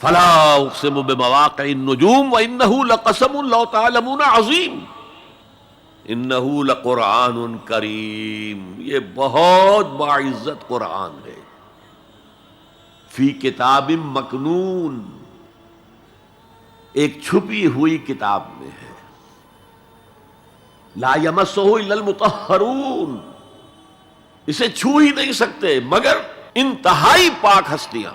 فلا اقسم بمواقع النجوم وانه لقسم لو تعلمون عظیم انه لقرآن کریم، یہ بہت باعزت قرآن ہے، فی کتاب مکنون، ایک چھپی ہوئی کتاب میں ہے، لا یمسہ الا المطہرون، اسے چھو ہی نہیں سکتے مگر انتہائی پاک ہستیاں۔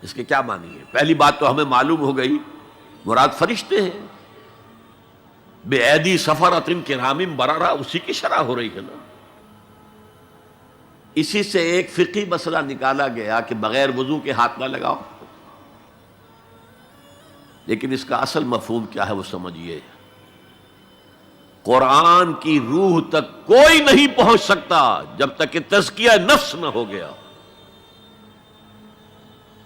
اس کے کیا معنی ہے؟ پہلی بات تو ہمیں معلوم ہو گئی، مراد فرشتے ہیں، بے ایدی سفرۃ کرام بررہ، اسی کی شرح ہو رہی ہے نا۔ اسی سے ایک فقہی مسئلہ نکالا گیا کہ بغیر وضو کے ہاتھ نہ لگاؤ، لیکن اس کا اصل مفہوم کیا ہے وہ سمجھیے۔ قرآن کی روح تک کوئی نہیں پہنچ سکتا جب تک کہ تزکیہ نفس نہ ہو گیا۔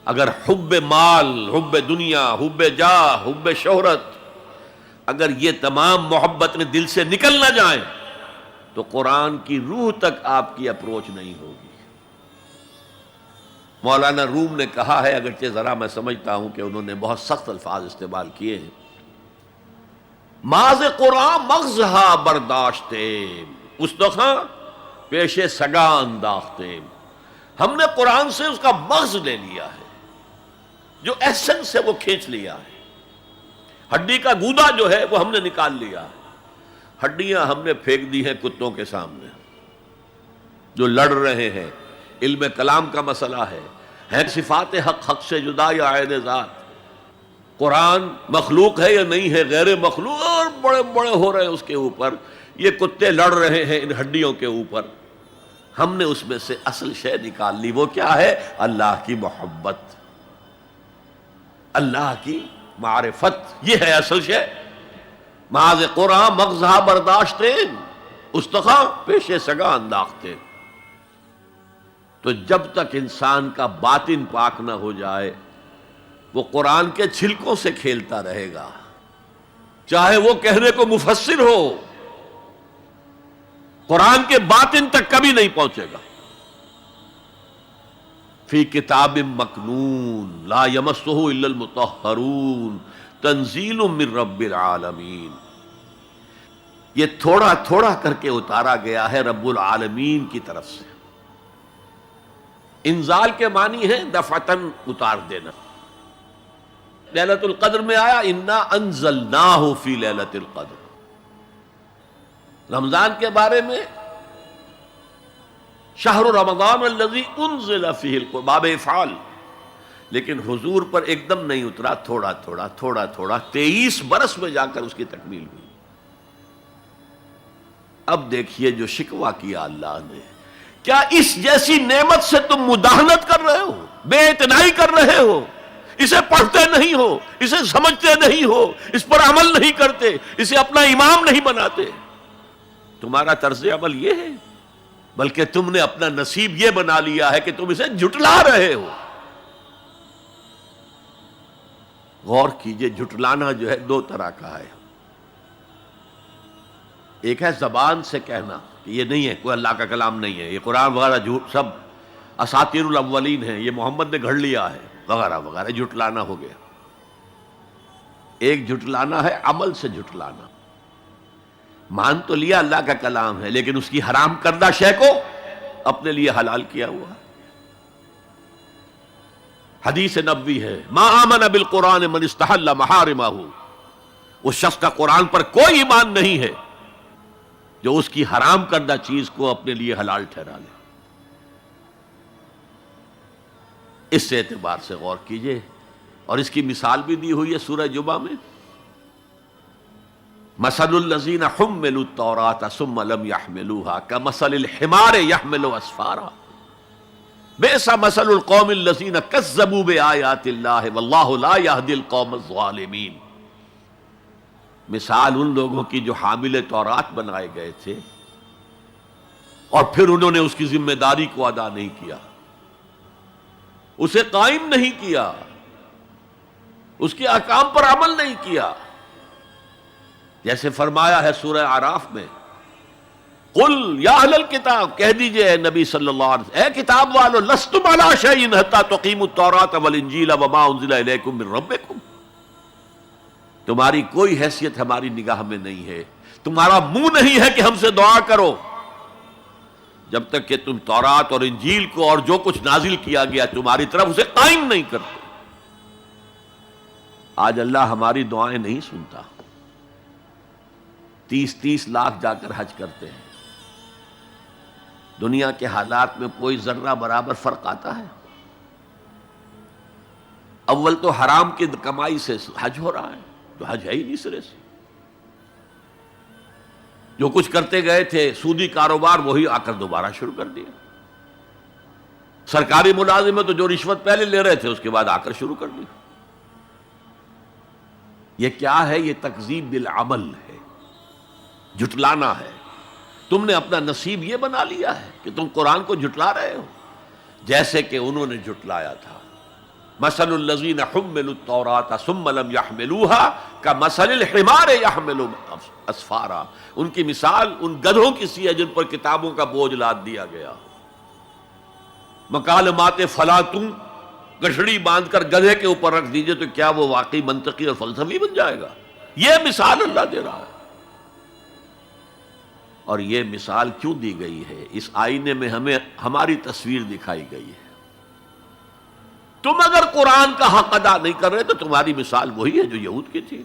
اگر حب مال، حب دنیا، حب جاہ، حب شہرت، اگر یہ تمام محبت میں دل سے نکل نہ جائیں تو قرآن کی روح تک آپ کی اپروچ نہیں ہوگی۔ مولانا روم نے کہا ہے، اگرچہ ذرا میں سمجھتا ہوں کہ انہوں نے بہت سخت الفاظ استعمال کیے ہیں، ماز قرآن مغزہا برداشتے استخاں پیش سگا انداختے، ہم نے قرآن سے اس کا مغز لے لیا ہے، جو ایسنس ہے وہ کھینچ لیا ہے، ہڈی کا گودا جو ہے وہ ہم نے نکال لیا ہے، ہڈیاں ہم نے پھینک دی ہیں کتوں کے سامنے جو لڑ رہے ہیں۔ علم کلام کا مسئلہ ہے صفات حق حق سے جدا یا عین ذات، قرآن مخلوق ہے یا نہیں ہے، غیر مخلوق، اور بڑے بڑے ہو رہے ہیں اس کے اوپر، یہ کتے لڑ رہے ہیں ان ہڈیوں کے اوپر۔ ہم نے اس میں سے اصل شے نکال لی، وہ کیا ہے؟ اللہ کی محبت، اللہ کی معرفت، یہ ہے اصل شے۔ معاذ قرآن مغزہ برداشتے استخاں پیش سگا انداختے۔ تو جب تک انسان کا باطن پاک نہ ہو جائے وہ قرآن کے چھلکوں سے کھیلتا رہے گا، چاہے وہ کہنے کو مفسر ہو، قرآن کے باطن تک کبھی نہیں پہنچے گا۔ فی کتاب مکنون لا یمسہ الا المطہرون تنزیل من رب العالمین، یہ تھوڑا تھوڑا کر کے اتارا گیا ہے رب العالمین کی طرف سے۔ انزال کے معنی ہے دفعتاً اتار دینا۔ لیلۃ القدر میں آیا انا انزلناہ فی لیلۃ القدر، رمضان کے بارے میں شہر رمضان الذی انزل فیہ القرآن، باب افعال، لیکن حضور پر ایک دم نہیں اترا، تھوڑا تھوڑا تھوڑا تھوڑا 23 برس میں جا کر اس کی تکمیل ہوئی۔ اب دیکھیے جو شکوہ کیا اللہ نے، کیا اس جیسی نعمت سے تم مداہنت کر رہے ہو، بے اعتنائی کر رہے ہو، اسے پڑھتے نہیں ہو، اسے سمجھتے نہیں ہو، اس پر عمل نہیں کرتے، اسے اپنا امام نہیں بناتے؟ تمہارا طرز عمل یہ ہے، بلکہ تم نے اپنا نصیب یہ بنا لیا ہے کہ تم اسے جھٹلا رہے ہو۔ غور کیجئے، جھٹلانا جو ہے دو طرح کا ہے، ایک ہے زبان سے کہنا کہ یہ نہیں ہے، کوئی اللہ کا کلام نہیں ہے، یہ قرآن وغیرہ جھوٹ سب اساطیر الاولین ہیں، یہ محمد نے گھڑ لیا ہے وغیرہ وغیرہ، جھٹلانا ہو گیا۔ ایک جھٹلانا ہے عمل سے جھٹلانا، مان تو لیا اللہ کا کلام ہے لیکن اس کی حرام کردہ شے کو اپنے لیے حلال کیا ہوا۔ حدیث نبوی ہے ما آمن بالقرآن من استحل محارمہ، اس شخص کا قرآن پر کوئی ایمان نہیں ہے جو اس کی حرام کردہ چیز کو اپنے لیے حلال ٹھہرا لے۔ اس اعتبار سے غور کیجئے، اور اس کی مثال بھی دی ہوئی ہے سورہ جمعہ میں، مثل الذین حملوا التوراۃ ثم لم يحملوها كمثل الحمار يحمل اسفارا بئس مثل القوم الذین کذبوا بآیات اللہ واللہ لا يهدی القوم الظالمین۔ مثال ان لوگوں کی جو حامل تورات بنائے گئے تھے اور پھر انہوں نے اس کی ذمہ داری کو ادا نہیں کیا، اسے قائم نہیں کیا، اس کے احکام پر عمل نہیں کیا۔ جیسے فرمایا ہے سورہ اعراف میں قل یا اہل الکتاب، کہہ دیجئے اے نبی صلی اللہ علیہ وسلم، اے کتاب والو، لستم علی شیء حتی تقیموا التوراۃ والانجیل وما انزل الیکم من ربکم، تمہاری کوئی حیثیت ہماری نگاہ میں نہیں ہے، تمہارا منہ نہیں ہے کہ ہم سے دعا کرو جب تک کہ تم تورات اور انجیل کو اور جو کچھ نازل کیا گیا تمہاری طرف اسے قائم نہیں کرتے۔ آج اللہ ہماری دعائیں نہیں سنتا، 30 لاکھ جا کر حج کرتے ہیں، دنیا کے حالات میں کوئی ذرہ برابر فرق آتا ہے؟ اول تو حرام کی کمائی سے حج ہو رہا ہے، تو حج ہے ہی نہیں سرے سے، جو کچھ کرتے گئے تھے سودی کاروبار وہی آ کر دوبارہ شروع کر دیا، سرکاری ملازم تو جو رشوت پہلے لے رہے تھے اس کے بعد آ کر شروع کر دی۔ یہ کیا ہے؟ یہ تکذیب بالعمل ہے، جھٹلانا ہے۔ تم نے اپنا نصیب یہ بنا لیا ہے کہ تم قرآن کو جھٹلا رہے ہو، جیسے کہ انہوں نے جھٹلایا تھا۔ مثل الذین حملوا التوراۃ ثم لم يحملوها كمثل الحمار يحمل اسفارا، ان کی مثال ان گدھوں کی سی ہے جن پر کتابوں کا بوجھ لاد دیا گیا۔ مکالمات فلاں تم گٹھڑی باندھ کر گدھے کے اوپر رکھ دیجئے تو کیا وہ واقعی منطقی اور فلسفی بن جائے گا؟ یہ مثال اللہ دے رہا ہے۔ اور یہ مثال کیوں دی گئی ہے؟ اس آئینے میں ہمیں ہماری تصویر دکھائی گئی ہے۔ تم اگر قرآن کا حق ادا نہیں کر رہے تو تمہاری مثال وہی ہے جو یہود کی تھی۔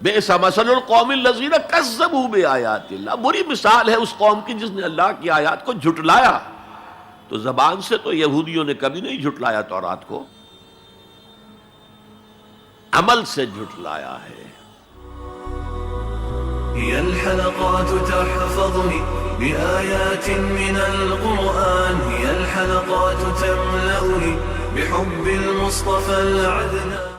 بئس مثل القوم الذین کذبوا بآیات اللہ، بری مثال ہے اس قوم کی جس نے اللہ کی آیات کو جھٹلایا۔ تو زبان سے تو یہودیوں نے کبھی نہیں جھٹلایا تورات کو، عمل سے جھٹلایا ہے۔ هي الحلقات تحفظني بآيات من القرآن، هي الحلقات تملأني بحب المصطفى العدنان.